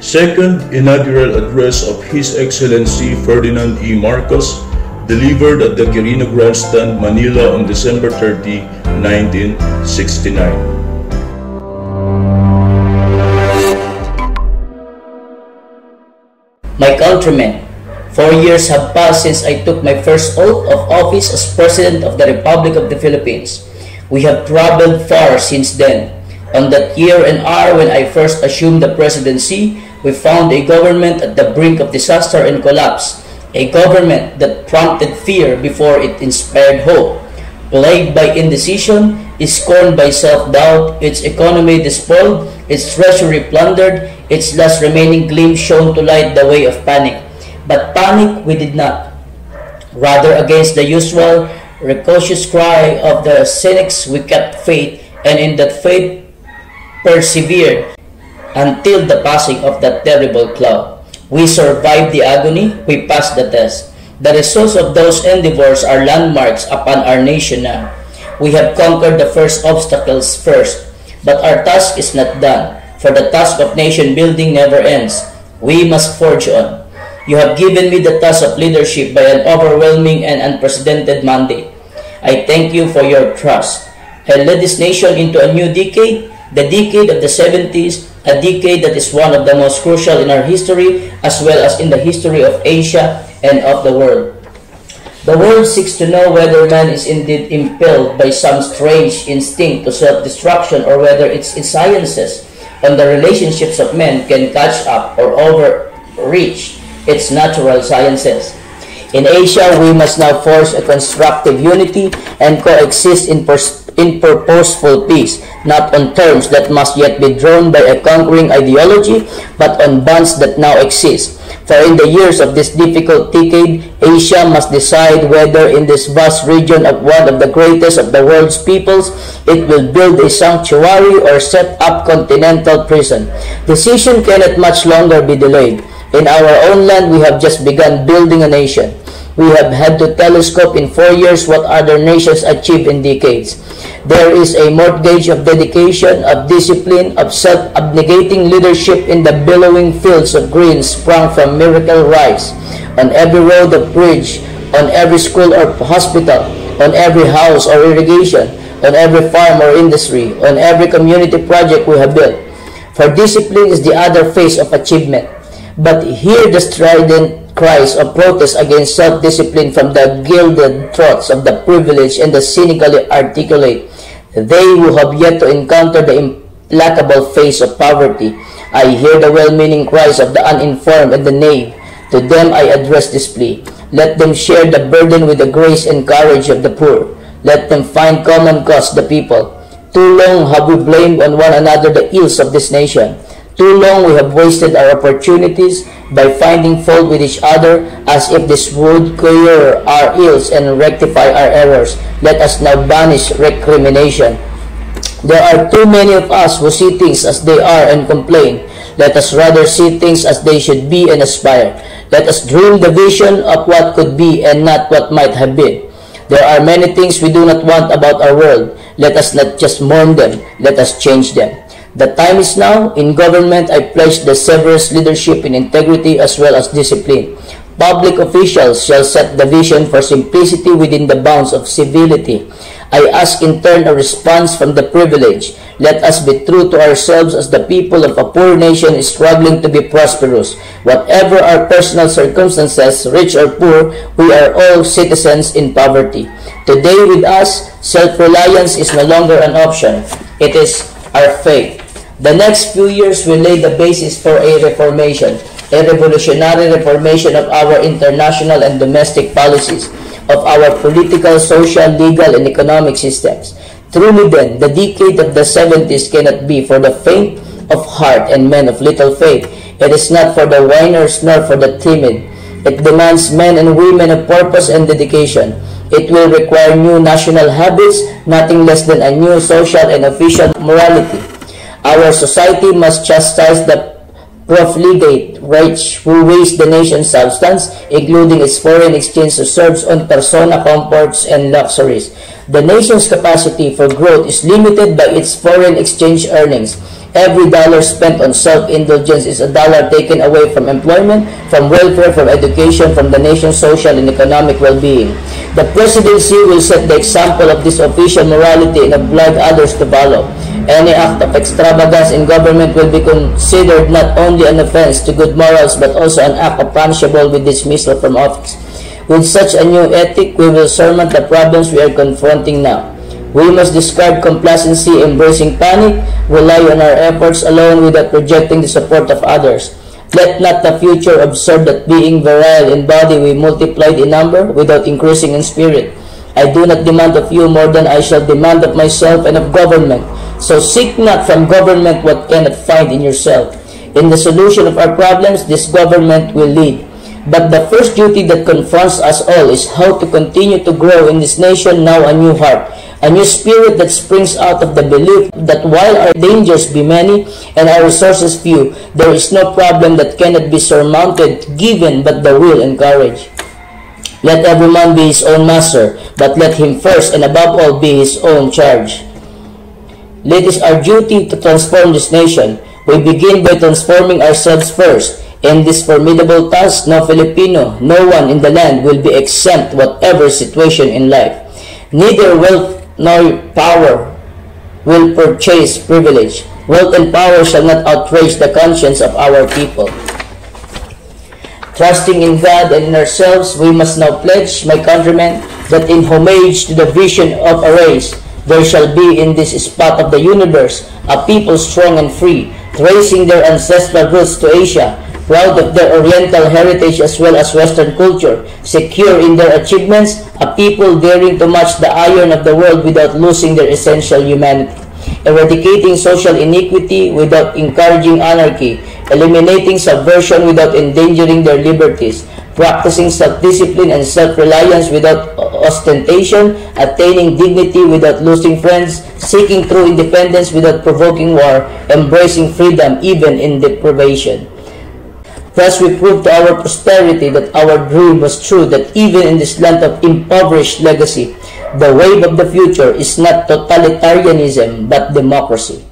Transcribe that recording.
Second inaugural address of His Excellency Ferdinand E. Marcos, delivered at the Quirino Grandstand, Manila on December 30, 1969. My countrymen, 4 years have passed since I took my first oath of office as President of the Republic of the Philippines. We have traveled far since then. On that year and hour when I first assumed the presidency, we found a government at the brink of disaster and collapse, a government that prompted fear before it inspired hope, plagued by indecision, scorned by self-doubt, its economy despoiled, its treasury plundered, its last remaining gleam shown to light the way of panic. But panic we did not. Rather, against the usual raucous cry of the cynics, we kept faith, and in that faith persevered until the passing of that terrible cloud. We survived the agony, we passed the test. The results of those endeavors are landmarks upon our nation now. We have conquered the first obstacles first, but our task is not done, for the task of nation building never ends. We must forge on. You have given me the task of leadership by an overwhelming and unprecedented mandate. I thank you for your trust. I led this nation into a new decade, the decade of the 70s, a decade that is one of the most crucial in our history as well as in the history of Asia and of the world. The world seeks to know whether man is indeed impelled by some strange instinct to self-destruction or whether its sciences on the relationships of men can catch up or overreach its natural sciences. In Asia, we must now forge a constructive unity and coexist in purposeful peace, not on terms that must yet be drawn by a conquering ideology, but on bonds that now exist. For in the years of this difficult decade, Asia must decide whether in this vast region of one of the greatest of the world's peoples, it will build a sanctuary or set up continental prison. Decision cannot much longer be delayed. In our own land, we have just begun building a nation. We have had to telescope in 4 years what other nations achieve in decades. There is a mortgage of dedication, of discipline, of self-abnegating leadership in the billowing fields of green sprung from miracle rice. On every road or bridge, on every school or hospital, on every house or irrigation, on every farm or industry, on every community project we have built. For discipline is the other face of achievement. But hear the strident cries of protest against self-discipline from the gilded throats of the privileged and the cynically articulate, they who have yet to encounter the implacable face of poverty. I hear the well-meaning cries of the uninformed and the knave. To them I address this plea. Let them share the burden with the grace and courage of the poor. Let them find common cause, the people. Too long have we blamed on one another the ills of this nation. Too long we have wasted our opportunities by finding fault with each other as if this would cure our ills and rectify our errors. Let us now banish recrimination. There are too many of us who see things as they are and complain. Let us rather see things as they should be and aspire. Let us dream the vision of what could be and not what might have been. There are many things we do not want about our world. Let us not just mourn them. Let us change them. The time is now. In government, I pledge the severest leadership in integrity as well as discipline. Public officials shall set the vision for simplicity within the bounds of civility. I ask in turn a response from the privileged. Let us be true to ourselves as the people of a poor nation struggling to be prosperous. Whatever our personal circumstances, rich or poor, we are all citizens in poverty. Today with us, self-reliance is no longer an option. It is our faith. The next few years will lay the basis for a reformation, a revolutionary reformation of our international and domestic policies, of our political, social, legal, and economic systems. Truly then, the decade of the 70s cannot be for the faint of heart and men of little faith. It is not for the whiners nor for the timid. It demands men and women of purpose and dedication. It will require new national habits, nothing less than a new social and official morality. Our society must chastise the profligate rich who waste the nation's substance, including its foreign exchange reserves on persona comforts and luxuries. The nation's capacity for growth is limited by its foreign exchange earnings. Every dollar spent on self-indulgence is a dollar taken away from employment, from welfare, from education, from the nation's social and economic well-being. The presidency will set the example of this official morality and oblige others to follow. Any act of extravagance in government will be considered not only an offense to good morals but also an act of punishable with dismissal from office. With such a new ethic, we will surmount the problems we are confronting now. We must discard complacency, embracing panic, rely on our efforts alone without projecting the support of others. Let not the future observe that being virile in body we multiplied in number without increasing in spirit. I do not demand of you more than I shall demand of myself and of government. So seek not from government what cannot find in yourself. In the solution of our problems, this government will lead. But the first duty that confronts us all is how to continue to grow in this nation now a new heart, a new spirit that springs out of the belief that while our dangers be many and our resources few, there is no problem that cannot be surmounted given but the will and courage. Let every man be his own master, but let him first and above all be his own charge. It is our duty to transform this nation. We begin by transforming ourselves first. In this formidable task, no Filipino, no one in the land will be exempt whatever situation in life. Neither wealth nor power will purchase privilege. Wealth and power shall not outrage the conscience of our people. Trusting in God and in ourselves, we must now pledge, my countrymen, that in homage to the vision of a race, there shall be in this spot of the universe a people strong and free, tracing their ancestral roots to Asia, proud of their Oriental heritage as well as Western culture, secure in their achievements, a people daring to match the iron of the world without losing their essential humanity, eradicating social iniquity without encouraging anarchy, eliminating subversion without endangering their liberties, practicing self-discipline and self-reliance without ostentation, attaining dignity without losing friends, seeking true independence without provoking war, embracing freedom even in deprivation. Thus we prove to our posterity that our dream was true, that even in this land of impoverished legacy, the wave of the future is not totalitarianism but democracy.